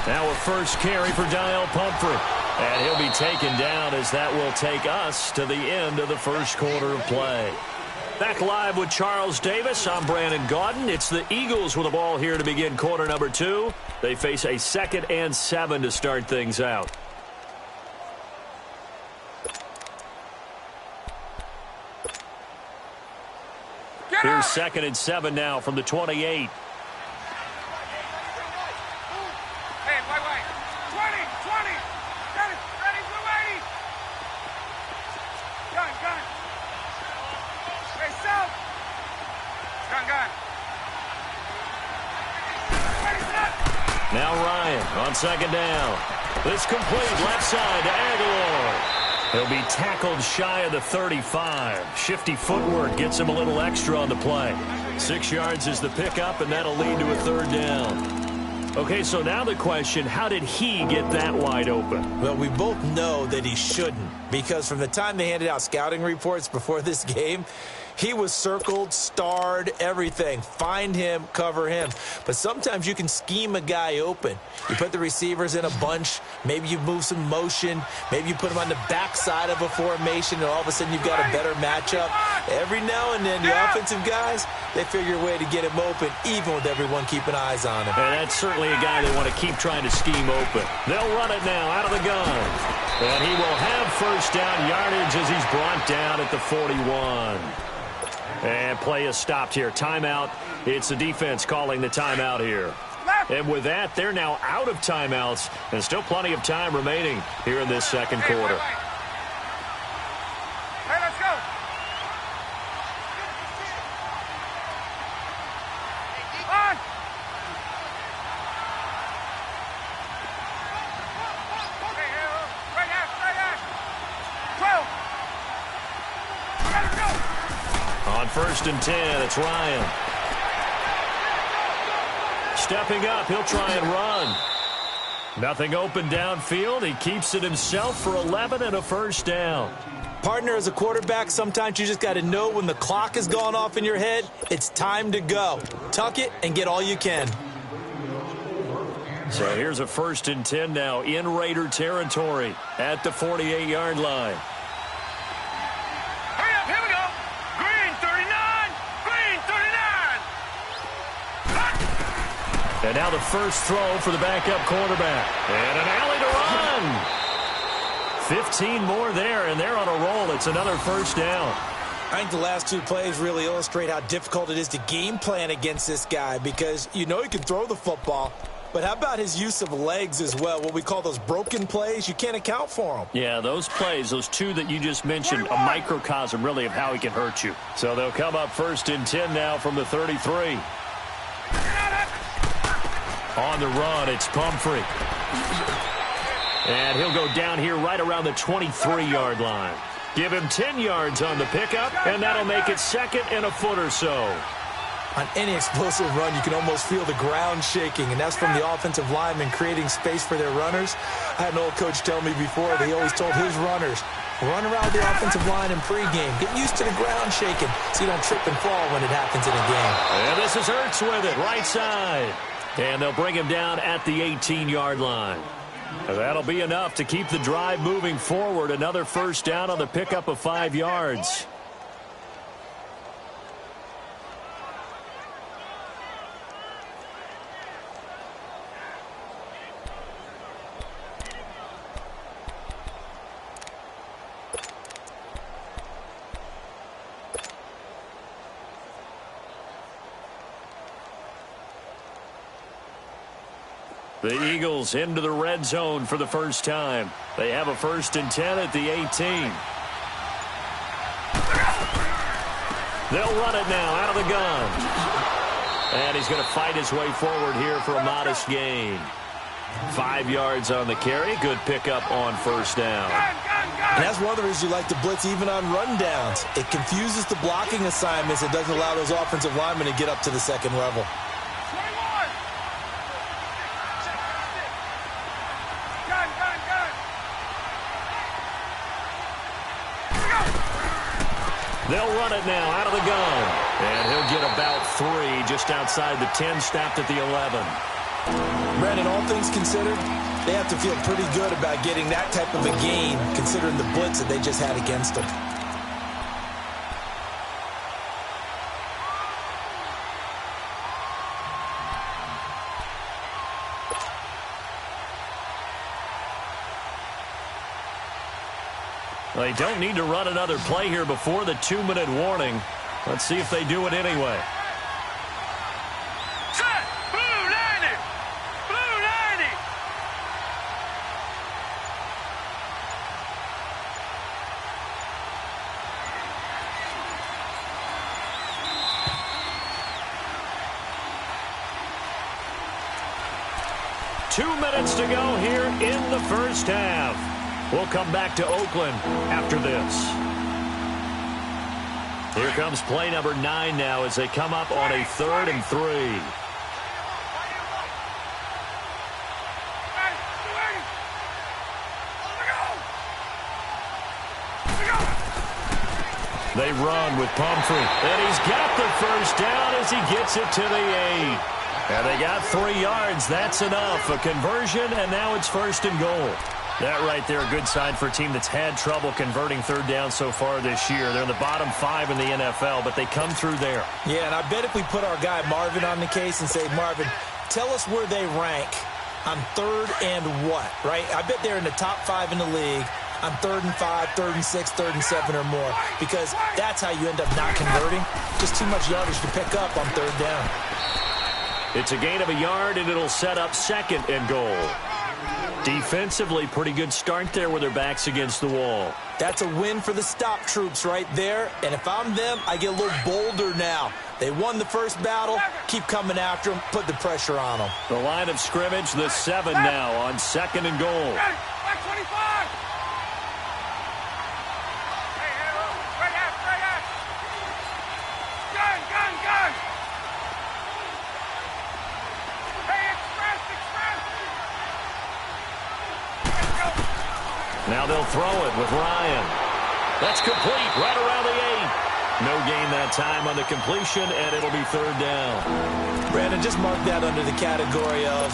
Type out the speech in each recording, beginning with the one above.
Now a first carry for Dial Pumphrey. And he'll be taken down as that will take us to the end of the first quarter of play. Back live with Charles Davis. I'm Brandon Gaudin. It's the Eagles with the ball here to begin quarter number 2. They face a 2nd and 7 to start things out. Here's 2nd and 7 now from the 28. Now Ryan on 2nd down. This complete left side to Aguilar. He'll be tackled shy of the 35. Shifty footwork gets him a little extra on the play. 6 yards is the pickup, and that'll lead to a 3rd down. Okay, so now the question, how did he get that wide open? Well, we both know that he shouldn't, because from the time they handed out scouting reports before this game, he was circled, starred, everything. Find him, cover him. But sometimes you can scheme a guy open. You put the receivers in a bunch. Maybe you move some motion. Maybe you put them on the backside of a formation, and all of a sudden you've got a better matchup. Every now and then, the offensive guys, they figure a way to get him open, even with everyone keeping eyes on him. And that's certainly a guy they want to keep trying to scheme open. They'll run it now out of the gun. And he will have 1st down yardage as he's brought down at the 41. And play is stopped here. Timeout. It's the defense calling the timeout here. And with that, they're now out of timeouts. And still plenty of time remaining here in this 2nd quarter. Hey, let's go. On. Right out. 12. Let's go. On 1st and 10, it's Ryan. Stepping up, he'll try and run. Nothing open downfield. He keeps it himself for 11 and a 1st down. Partner, as a quarterback, sometimes you just got to know when the clock has gone off in your head, it's time to go. Tuck it and get all you can. So here's a 1st and 10 now in Raider territory at the 48-yard line. And now the first throw for the backup quarterback. And an alley to run. 15 more there, and they're on a roll. It's another 1st down. I think the last 2 plays really illustrate how difficult it is to game plan against this guy, because you know he can throw the football, but how about his use of legs as well? What we call those broken plays, you can't account for them. Yeah, those plays, those 2 that you just mentioned, a microcosm really of how he can hurt you. So they'll come up 1st and 10 now from the 33. On the run, it's Pumphrey. And he'll go down here right around the 23-yard line. Give him 10 yards on the pickup, and that'll make it 2nd and a foot or so. On any explosive run, you can almost feel the ground shaking, and that's from the offensive linemen creating space for their runners. I had an old coach tell me before that he always told his runners, run around the offensive line in pregame. Get used to the ground shaking so you don't trip and fall when it happens in a game. And this is Ertz with it, right side. And they'll bring him down at the 18-yard line. That'll be enough to keep the drive moving forward. Another 1st down on the pickup of 5 yards. The Eagles into the red zone for the 1st time. They have a 1st and 10 at the 18. They'll run it now out of the gun. And he's going to fight his way forward here for a modest gain. 5 yards on the carry. Good pickup on 1st down. And that's one of the reasons you like to blitz even on rundowns. It confuses the blocking assignments. It doesn't allow those offensive linemen to get up to the 2nd level. They'll run it now out of the gun. And he'll get about 3 just outside the 10, stopped at the 11. Brandon, all things considered, they have to feel pretty good about getting that type of a gain, considering the blitz that they just had against them. They don't need to run another play here before the 2-minute warning. Let's see if they do it anyway. Set! Blue 90! Blue 90! Two minutes to go here in the first half. We'll come back to Oakland after this. Here comes play number 9 now as they come up on a 3rd and 3. They run with Pumphrey, and he's got the first down as he gets it to the 8. And they got 3 yards. That's enough. A conversion, and now it's 1st and goal. That right there, a good sign for a team that's had trouble converting 3rd down so far this year. They're in the bottom 5 in the NFL, but they come through there. Yeah, and I bet if we put our guy Marvin on the case and say, Marvin, tell us where they rank on 3rd and what, right? I bet they're in the top 5 in the league on 3rd and 5, 3rd and 6, 3rd and 7 or more, because that's how you end up not converting. Just too much yardage to pick up on 3rd down. It's a gain of a yard, and it'll set up 2nd and goal. Defensively, pretty good start there with their backs against the wall. That's a win for the stop troops right there. And if I'm them, I get a little bolder now. They won the first battle. Keep coming after them. Put the pressure on them. The line of scrimmage, the 7 now on 2nd and goal. Back 25! Straight out! Gun! Hey, express! Now they'll throw it with Ryan. That's complete right around the 8. No gain that time on the completion, and it'll be 3rd down. Brandon, just mark that under the category of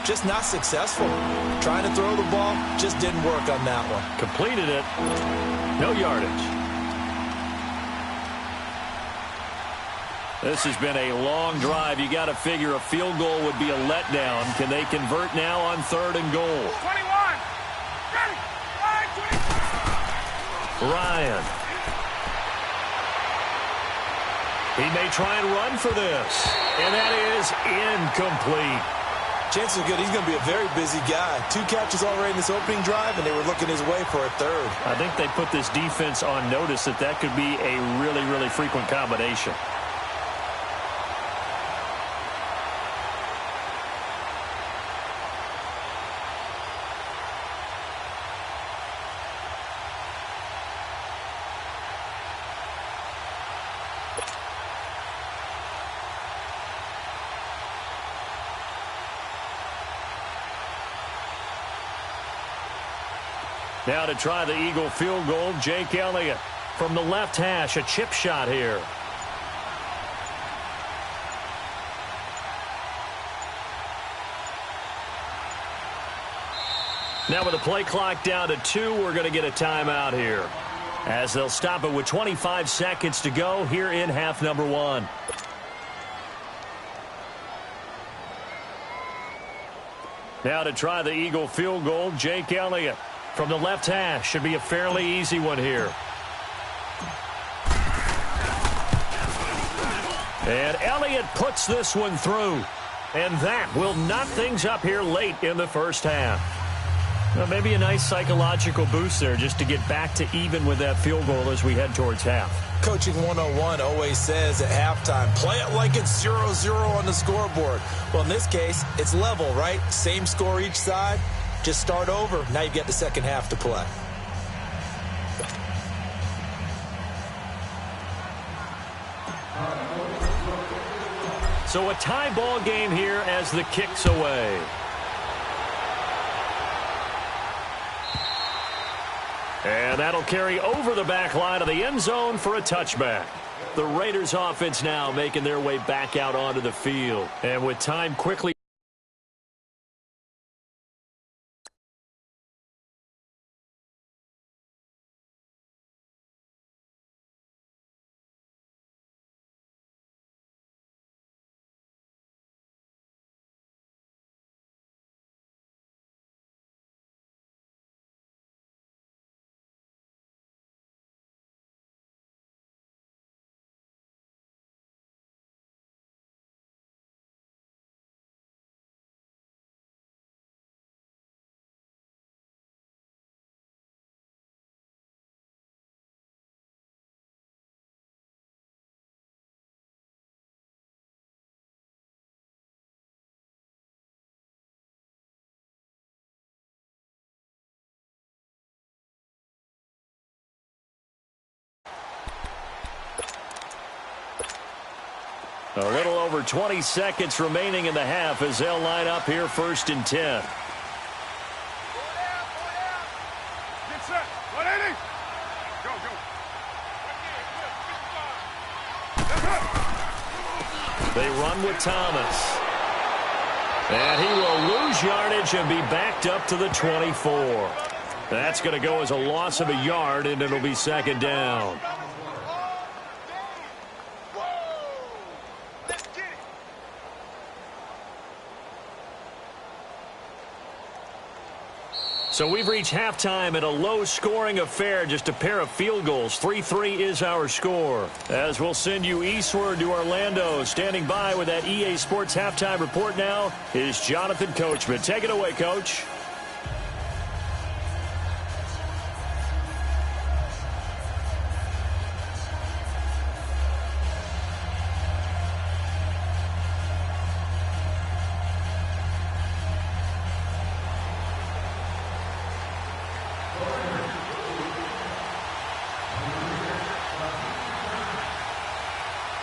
just not successful. Trying to throw the ball, just didn't work on that one. Completed it. No yardage. This has been a long drive. You got to figure a field goal would be a letdown. Can they convert now on 3rd and goal? 21! Ready! Line 25! Ryan. He may try and run for this. And that is incomplete. Chances are good he's going to be a very busy guy. 2 catches already in this opening drive, and they were looking his way for a 3rd. I think they put this defense on notice that could be a really, really frequent combination. Now to try the Eagle field goal, Jake Elliott from the left hash, a chip shot here. Now with the play clock down to 2, we're going to get a timeout here, as they'll stop it with 25 seconds to go here in half number 1. Now to try the Eagle field goal, Jake Elliott from the left hash. Should be a fairly easy one here. And Elliott puts this one through. And that will knock things up here late in the first half. Well, maybe a nice psychological boost there just to get back to even with that field goal as we head towards half. Coaching 101 always says at halftime, play it like it's 0-0 on the scoreboard. Well, in this case, it's level, right? Same score each side. Just start over. Now you get the second half to play. So a tie ball game here as the kick's away. And that'll carry over the back line of the end zone for a touchback. The Raiders offense now making their way back out onto the field. And with time quickly A little over 20 seconds remaining in the half as they'll line up here 1st and 10. Get set. 180. Go. They run with Thomas. And he will lose yardage and be backed up to the 24. That's going to go as a loss of a yard, and it'll be 2nd down. So we've reached halftime in a low-scoring affair, just a pair of field goals. 3-3 is our score. As we'll send you eastward to Orlando. Standing by with that EA Sports halftime report now is Jonathan Coachman. Take it away, Coach.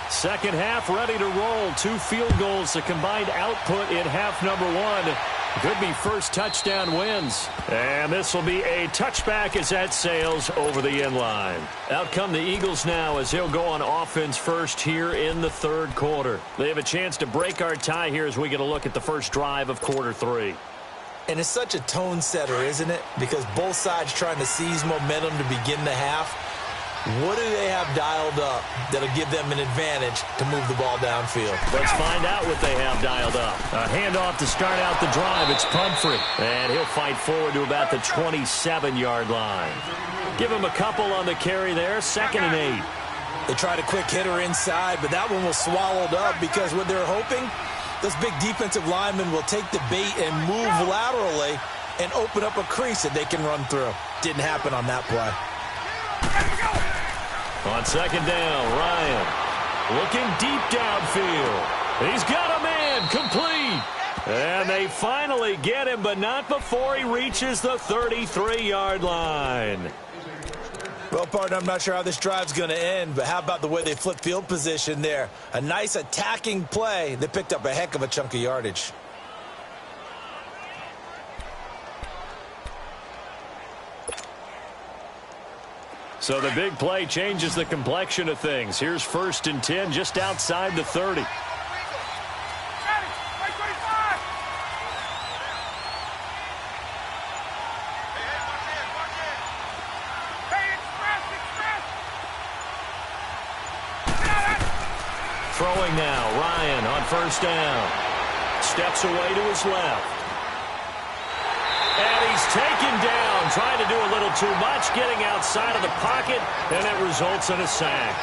Second half ready to roll. 2 field goals, the combined output in half number 1. Could be first touchdown wins. And this will be a touchback as that sails over the end line. Out come the Eagles now as he'll go on offense first here in the 3rd quarter. They have a chance to break our tie here as we get a look at the first drive of quarter 3. And it's such a tone setter, isn't it? Because both sides trying to seize momentum to begin the half. What do they have dialed up that'll give them an advantage to move the ball downfield? Let's find out what they have dialed up. A handoff to start out the drive. It's Pumphrey. And he'll fight forward to about the 27-yard line. Give him a couple on the carry there. 2nd and 8. They tried a quick hitter inside, but that one was swallowed up because what they're hoping, those big defensive linemen will take the bait and move laterally and open up a crease that they can run through. Didn't happen on that play. On 2nd down, Ryan looking deep downfield. He's got a man, complete. And they finally get him, but not before he reaches the 33-yard line. Well, partner, I'm not sure how this drive's going to end, but how about the way they flip field position there? A nice attacking play. They picked up a heck of a chunk of yardage. So the big play changes the complexion of things. Here's 1st and 10 just outside the 30. Throwing now, Ryan on 1st down. Steps away to his left. And he's taken down, trying to do a little too much, getting outside of the pocket, and it results in a sack.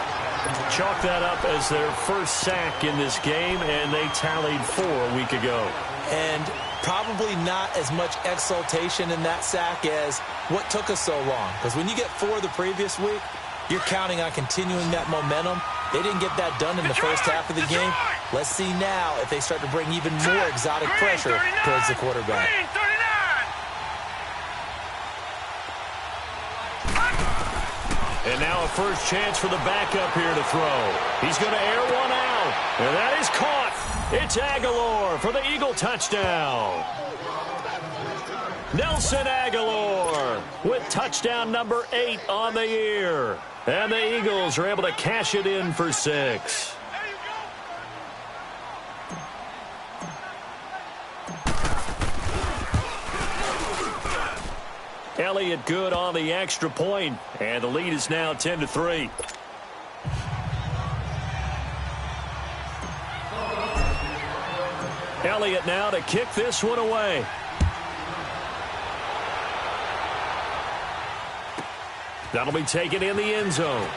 Chalk that up as their first sack in this game, and they tallied 4 a week ago. And probably not as much exultation in that sack as what took us so long. Because when you get 4 the previous week, you're counting on continuing that momentum. They didn't get that done in the first half of the game. Let's see now if they start to bring even more exotic pressure towards the quarterback. And now a first chance for the backup here to throw. He's going to air one out. And that is caught. It's Aguilar for the Eagle touchdown. Nelson Aguilar with touchdown number 8 on the year. And the Eagles are able to cash it in for 6. Elliott good on the extra point, and the lead is now 10-3. Elliott now to kick this one away. That'll be taken in the end zone.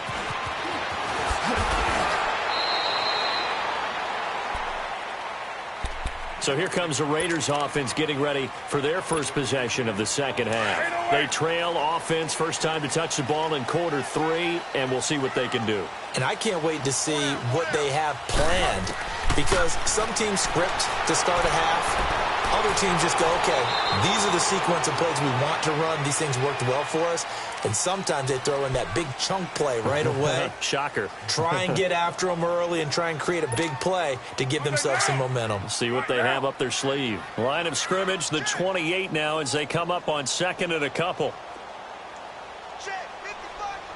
So here comes the Raiders offense getting ready for their first possession of the second half. They trail offense, first time to touch the ball in quarter 3, and we'll see what they can do. And I can't wait to see what they have planned, because some teams script to start a half, Other teams just go, okay, these are the sequence of plays we want to run. These things worked well for us. And sometimes they throw in that big chunk play right away. Shocker. Try and get after them early and try and create a big play to give themselves some momentum. See what they have up their sleeve. Line of scrimmage, the 28 now as they come up on second and a couple.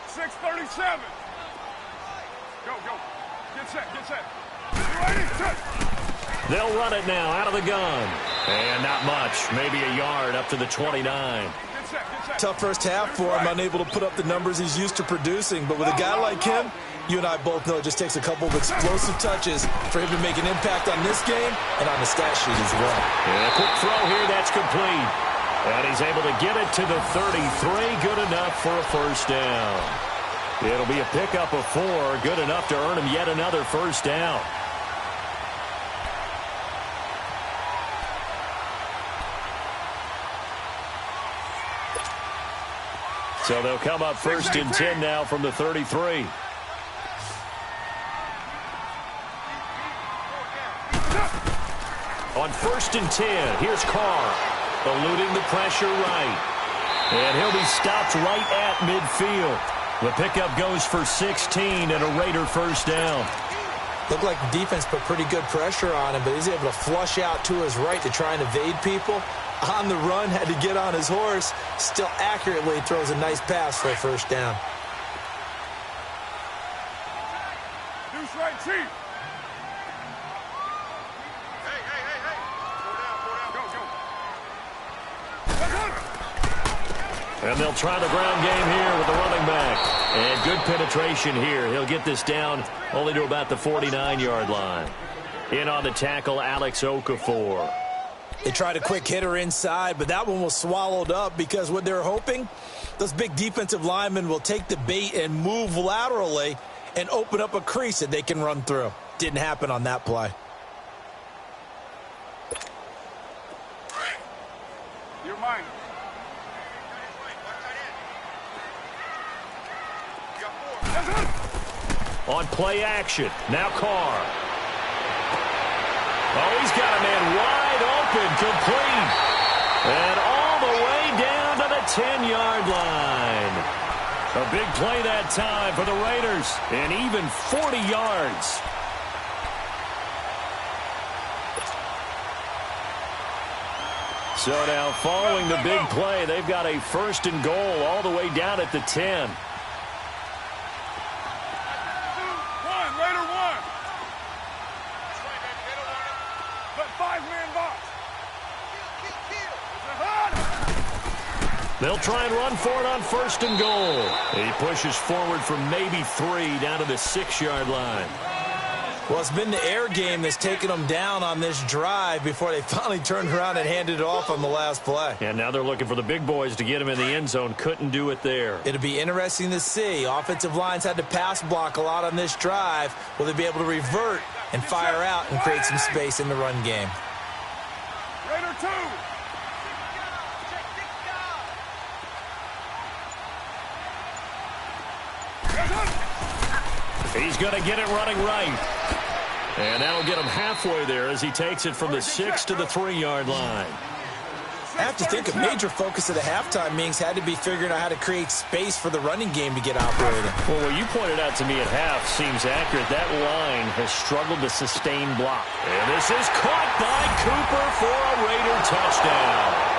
6:37. Go. Get set. Ready, set. They'll run it now out of the gun. And not much. Maybe a yard up to the 29. Get set. Tough first half for him, unable to put up the numbers he's used to producing. But with a guy like him, you and I both know it just takes a couple of explosive touches for him to make an impact on this game and on the stat sheet as well. And a quick throw here, that's complete. And he's able to get it to the 33. Good enough for a first down. It'll be a pickup of 4. Good enough to earn him yet another first down. So they'll come up first and 10 now from the 33. On first and 10, here's Carr, eluding the pressure right. And he'll be stopped right at midfield. The pickup goes for 16 and a Raider first down. Looked like the defense put pretty good pressure on him, but he's able to flush out to his right to try and evade people. On the run, had to get on his horse. Still accurately throws a nice pass for a first down. Deuce right, Chief. Hey. Go. And they'll try the ground game here with the running back. And good penetration here. He'll get this down only to about the 49-yard line. In on the tackle, Alex Okafor. They tried a quick hitter inside, but that one was swallowed up because what they're hoping, those big defensive linemen will take the bait and move laterally and open up a crease that they can run through. Didn't happen on that play. You're mine. On play action, now Carr. Oh, he's got a man wide open, complete. And all the way down to the 10-yard line. A big play that time for the Raiders, and even 40 yards. So now following the big play, they've got a first and goal all the way down at the 10. They'll try and run for it on first and goal. He pushes forward for maybe 3 down to the 6-yard line. Well, it's been the air game that's taken them down on this drive before they finally turned around and handed it off on the last play. And now they're looking for the big boys to get him in the end zone. Couldn't do it there. It'll be interesting to see. Offensive lines had to pass block a lot on this drive. Will they be able to revert and fire out and create some space in the run game? Raider 2. He's going to get it running right. And that'll get him halfway there as he takes it from the 6 to the 3-yard line. I have to think a major focus of the halftime meetings had to be figuring out how to create space for the running game to get operating. Well, what you pointed out to me at half seems accurate. That line has struggled to sustain block. And this is caught by Cooper for a Raider touchdown.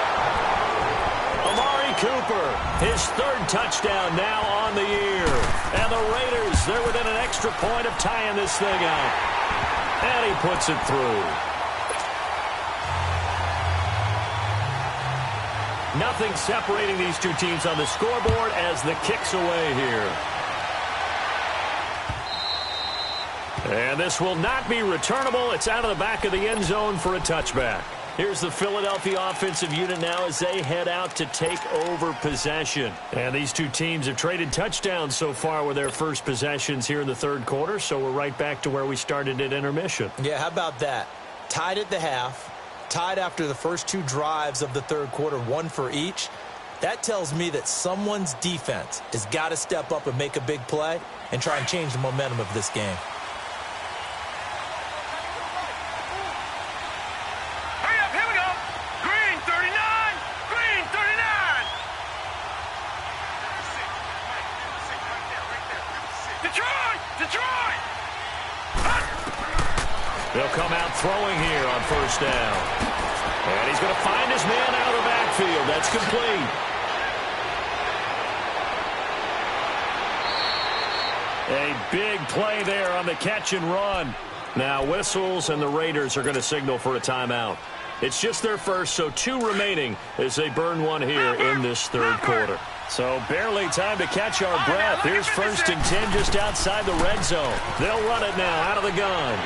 Amari Cooper, his 3rd touchdown now on the year. And the Raiders, they're within an extra point of tying this thing up. And he puts it through. Nothing separating these two teams on the scoreboard as the kick's away here. And this will not be returnable. It's out of the back of the end zone for a touchback. Here's the Philadelphia offensive unit now as they head out to take over possession. And these two teams have traded touchdowns so far with their first possessions here in the 3rd quarter, so we're right back to where we started at intermission. Yeah, how about that? Tied at the half, tied after the first 2 drives of the 3rd quarter, 1 for each. That tells me that someone's defense has got to step up and make a big play and try and change the momentum of this game. throwing here on first down. And he's going to find his man out of the backfield. That's complete. A big play there on the catch and run. Now whistles, and the Raiders are going to signal for a timeout. It's just their first, so 2 remaining as they burn one here in this third quarter. So barely time to catch our breath. Here's 1st and 10 just outside the red zone. They'll run it now out of the gun.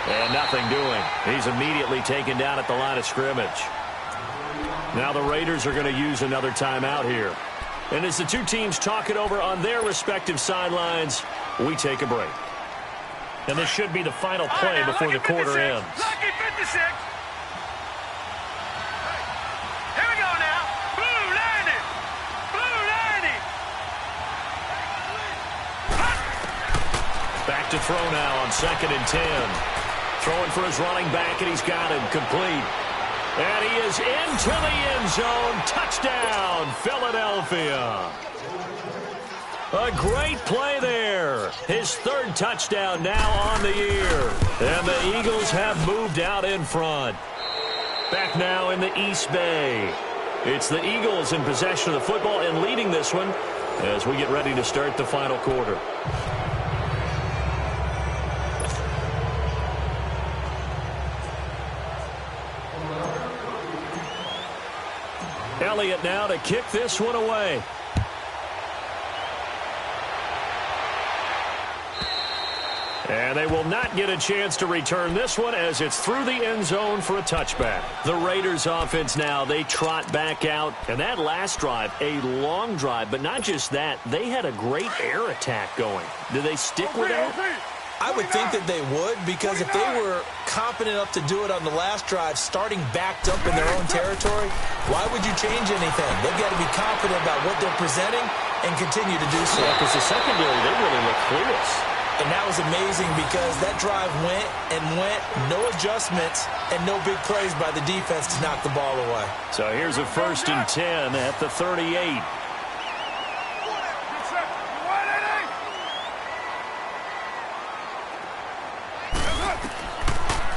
And nothing doing. He's immediately taken down at the line of scrimmage. Now the Raiders are going to use another timeout here. And as the 2 teams talk it over on their respective sidelines, we take a break. And this should be the final play before the quarter ends. Lucky 56. Here we go now. Blue 90. Blue 90. Back to throw now on 2nd and 10. Throwing for his running back, and he's got him complete. And he is into the end zone. Touchdown, Philadelphia. A great play there. His 3rd touchdown now on the year. And the Eagles have moved out in front. Back now in the East Bay. It's the Eagles in possession of the football and leading this one as we get ready to start the final quarter. Elliott now to kick this one away. And they will not get a chance to return this one as it's through the end zone for a touchback. The Raiders offense now, they trot back out. And that last drive, a long drive, but not just that, they had a great air attack going. Do they stick with that? I would think that they would, because if they were confident enough to do it on the last drive, starting backed up in their own territory, why would you change anything? They've got to be confident about what they're presenting and continue to do so. Yeah, because the secondary, they really look clueless. And that was amazing because that drive went and went, no adjustments, and no big plays by the defense to knock the ball away. So here's a 1st and 10 at the 38.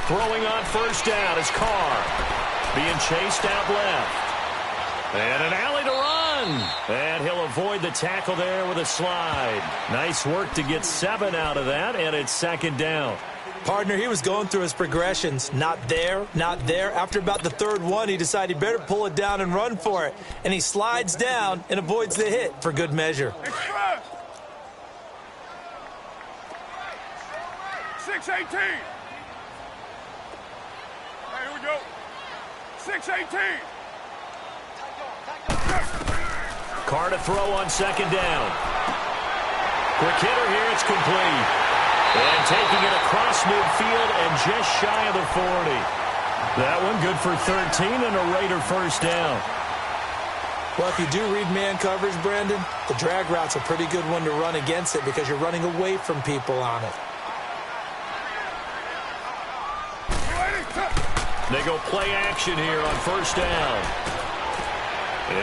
Throwing on first down is Carr. Being chased out left. And an alley to run. And he'll avoid the tackle there with a slide. Nice work to get 7 out of that, and it's 2nd down. Partner, he was going through his progressions. Not there, not there. After about the 3rd one, he decided he better pull it down and run for it. And he slides down and avoids the hit for good measure. 6-18. Here we go. 6-18. Carr to throw on 2nd down. Quick hitter here, it's complete. And taking it across midfield and just shy of the 40. That one good for 13 and a Raider 1st down. Well, if you do read man coverage, Brandon, the drag route's a pretty good one to run against it because you're running away from people on it. They go play action here on 1st down.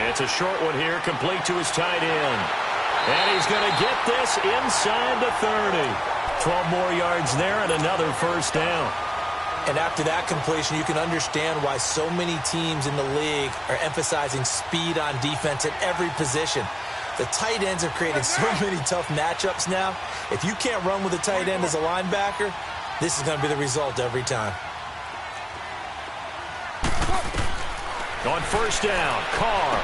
It's a short one here, complete to his tight end. And he's going to get this inside the 30. 12 more yards there and another 1st down. And after that completion, you can understand why so many teams in the league are emphasizing speed on defense at every position. The tight ends have created so many tough matchups now. If you can't run with a tight end as a linebacker, this is going to be the result every time. On 1st down, Carr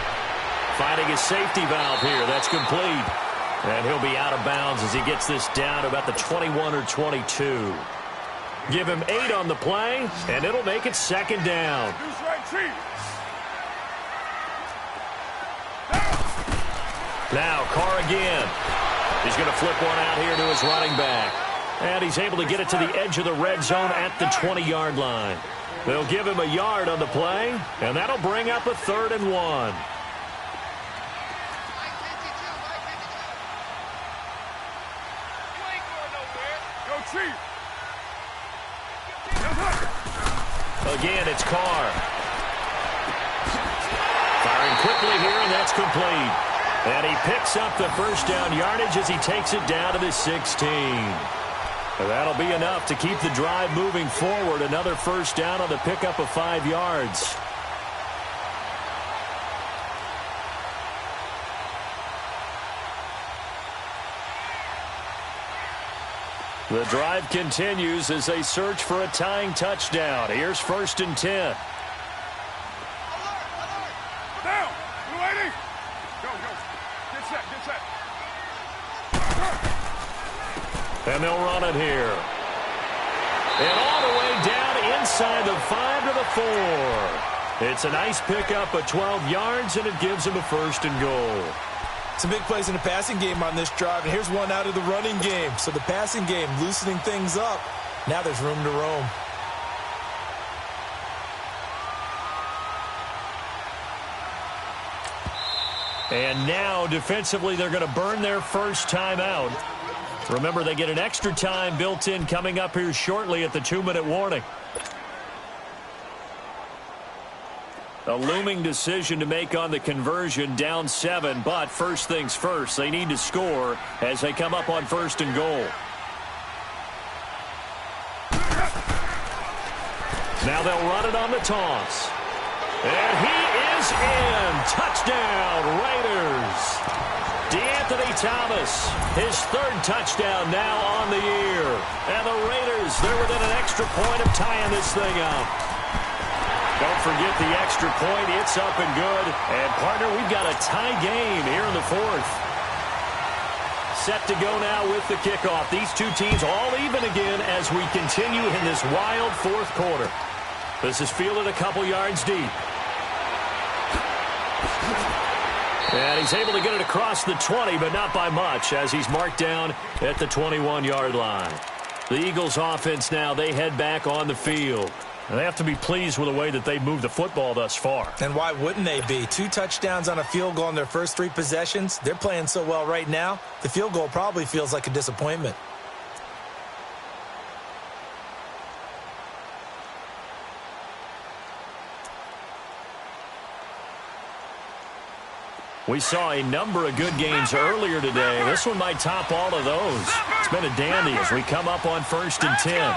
finding his safety valve here. That's complete. And he'll be out of bounds as he gets this down to about the 21 or 22. Give him 8 on the play, and it'll make it 2nd down. Now, Carr again. He's going to flip one out here to his running back. And he's able to get it to the edge of the red zone at the 20-yard line. They'll give him a yard on the play, and that'll bring up a 3rd and 1. Again, it's Carr. Firing quickly here, and that's complete. And he picks up the 1st down yardage as he takes it down to the 16. And that'll be enough to keep the drive moving forward. Another first down on the pickup of 5 yards. The drive continues as they search for a tying touchdown. Here's 1st and 10. Down. You ready? Go. Get set. And they'll run it here. And all the way down inside the 5 to the 4. It's a nice pickup of 12 yards, and it gives them a 1st and goal. Some big plays in the passing game on this drive, and here's one out of the running game. So the passing game loosening things up. Now there's room to roam. And now, defensively, they're going to burn their first time out. Remember, they get an extra time built in coming up here shortly at the 2-minute warning. A looming decision to make on the conversion, down 7, but first things first, they need to score as they come up on 1st and goal. Now they'll run it on the toss. And he is in. Touchdown, Raiders. DeAnthony Thomas, his 3rd touchdown now on the year. And the Raiders, they're within an extra point of tying this thing up. Don't forget the extra point. It's up and good. And, partner, we've got a tie game here in the 4th. Set to go now with the kickoff. These two teams all even again as we continue in this wild 4th quarter. This is fielded a couple yards deep. And he's able to get it across the 20, but not by much, as he's marked down at the 21-yard line. The Eagles offense now, they head back on the field. And they have to be pleased with the way that they've moved the football thus far. And why wouldn't they be? 2 touchdowns on a field goal in their first 3 possessions. They're playing so well right now, the field goal probably feels like a disappointment. We saw a number of good games earlier today. This one might top all of those. It's been a dandy as we come up on 1st and 10.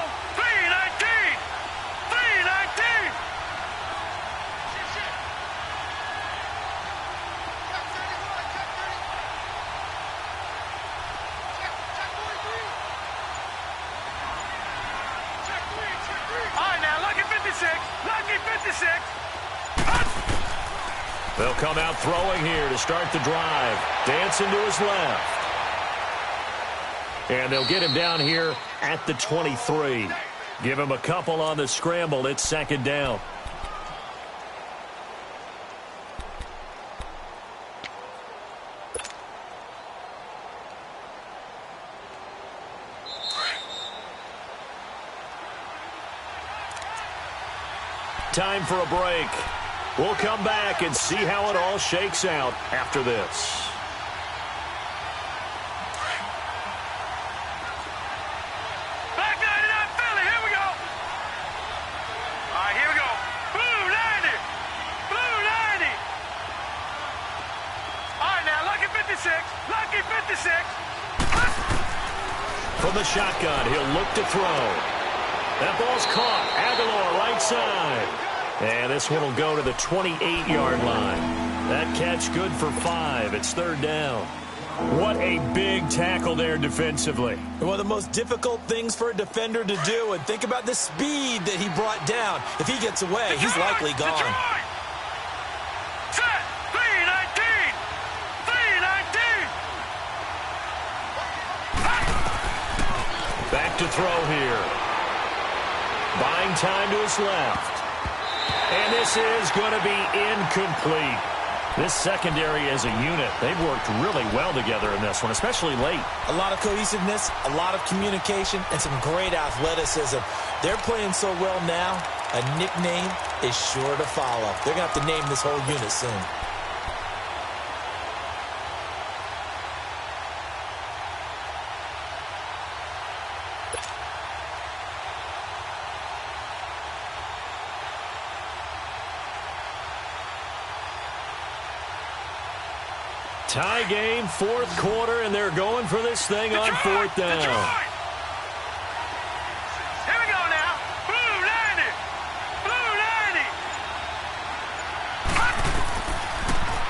They'll come out throwing here to start the drive. Dancing to his left. And they'll get him down here at the 23. Give him a couple on the scramble. It's 2nd down. Time for a break. We'll come back and see how it all shakes out after this. Back 99 Philly, here we go. All right, here we go. Blue 90. Blue 90. All right, now, lucky 56. Lucky 56. From the shotgun, he'll look to throw. That ball's caught. Aguilar right side. And this one will go to the 28-yard line. That catch good for 5. It's 3rd down. What a big tackle there defensively. One of the most difficult things for a defender to do. And think about the speed that he brought down. If he gets away, he's likely gone. Set. 319. 319. Back to throw here. Buying time to his left. And this is going to be incomplete. This secondary as a unit, they've worked really well together in this one, especially late. A lot of cohesiveness, a lot of communication, and some great athleticism. They're playing so well now, a nickname is sure to follow. They're going to have to name this whole unit soon. Tie game, 4th quarter, and they're going for this thing on 4th down.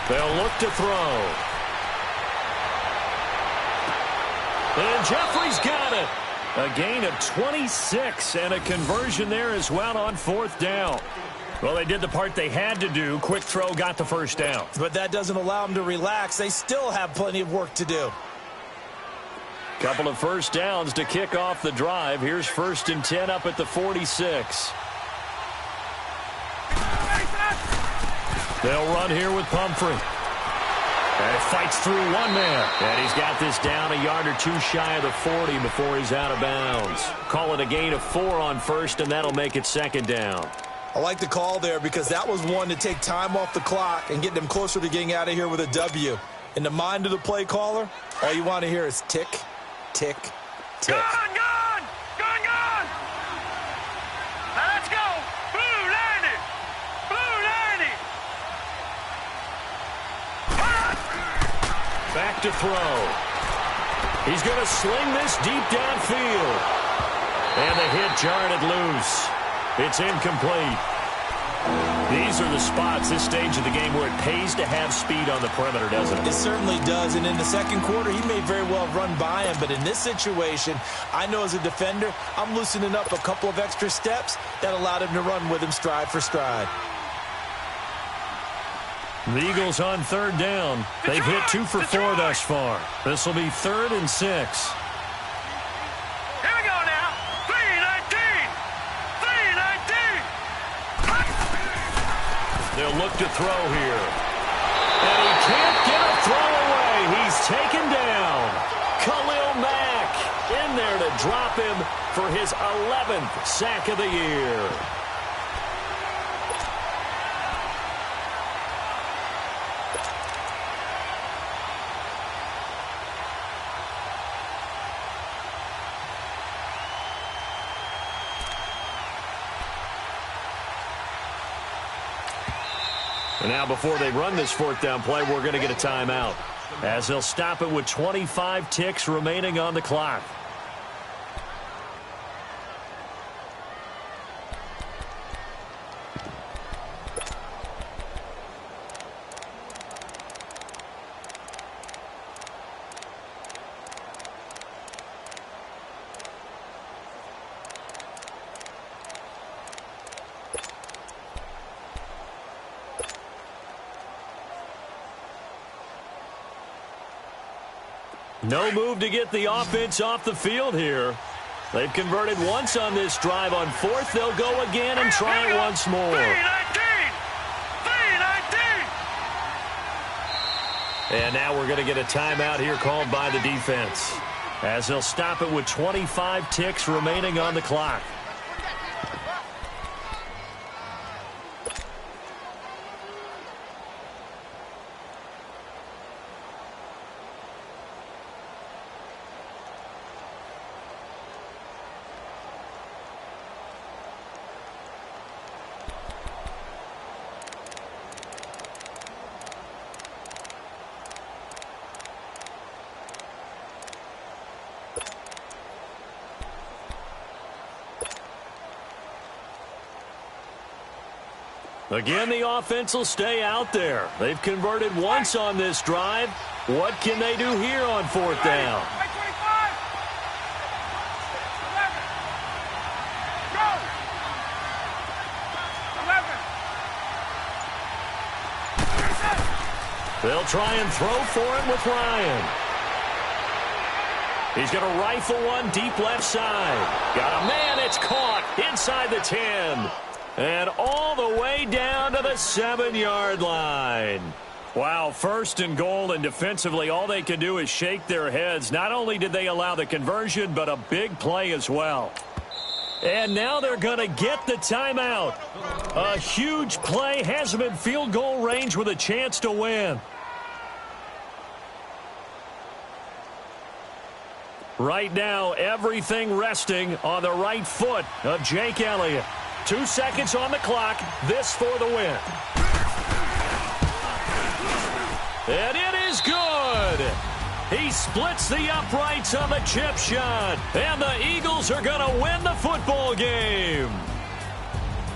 They'll look to throw. And Jeffrey's got it. A gain of 26 and a conversion there as well on 4th down. Well, they did the part they had to do. Quick throw got the first down. But that doesn't allow them to relax. They still have plenty of work to do. Couple of first downs to kick off the drive. Here's 1st and 10 up at the 46. They'll run here with Pumphrey. And fights through one man. And he's got this down a yard or two shy of the 40 before he's out of bounds. Call it a gain of 4 on 1st, and that'll make it 2nd down. I like the call there because that was one to take time off the clock and get them closer to getting out of here with a W. In the mind of the play caller, all you want to hear is tick, tick, tick. Gone, gone! Gone, gone! Now let's go! Blue 90! Blue 90! Back to throw. He's going to sling this deep downfield. And the hit jarred it loose. It's incomplete. These are the spots, this stage of the game, where it pays to have speed on the perimeter, doesn't it? It certainly does, and in the second quarter, he may very well run by him, but in this situation, I know as a defender, I'm loosening up a couple of extra steps that allowed him to run with him stride for stride. The Eagles on 3rd down. They've hit 2 for 4 thus far. This will be 3rd and 6. They'll look to throw here. And he can't get a throw away. He's taken down. Khalil Mack in there to drop him for his 11th sack of the year. And now before they run this 4th down play, we're going to get a timeout, as they'll stop it with 25 ticks remaining on the clock. No move to get the offense off the field here. They've converted once on this drive. On 4th, they'll go again and try it once more. 3-19! And now we're going to get a timeout here called by the defense, as they'll stop it with 25 ticks remaining on the clock. Again, the offense will stay out there. They've converted once on this drive. What can they do here on 4th down? They'll try and throw for it with Ryan. He's going to rifle one deep left side. Got a man. It's caught inside the 10. And all the way down to the 7-yard line. Wow, 1st and goal, and defensively all they can do is shake their heads. Not only did they allow the conversion, but a big play as well. And now they're going to get the timeout. A huge play, has them in field goal range with a chance to win. Right now, everything resting on the right foot of Jake Elliott. 2 seconds on the clock. This for the win. And it is good. He splits the uprights on the chip shot. And the Eagles are going to win the football game.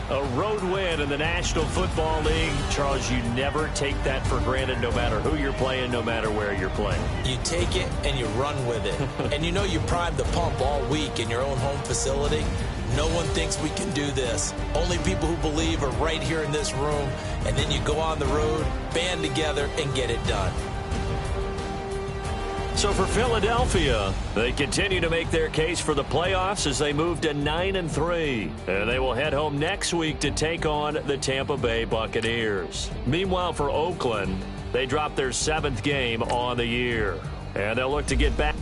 A road win in the National Football League. Charles, you never take that for granted no matter who you're playing, no matter where you're playing. You take it and you run with it. And you know you primed the pump all week in your own home facility. No one thinks we can do this. Only people who believe are right here in this room. And then you go on the road, band together, and get it done. So for Philadelphia, they continue to make their case for the playoffs as they move to 9-3. And they will head home next week to take on the Tampa Bay Buccaneers. Meanwhile, for Oakland, they dropped their 7th game on the year. And they'll look to get back.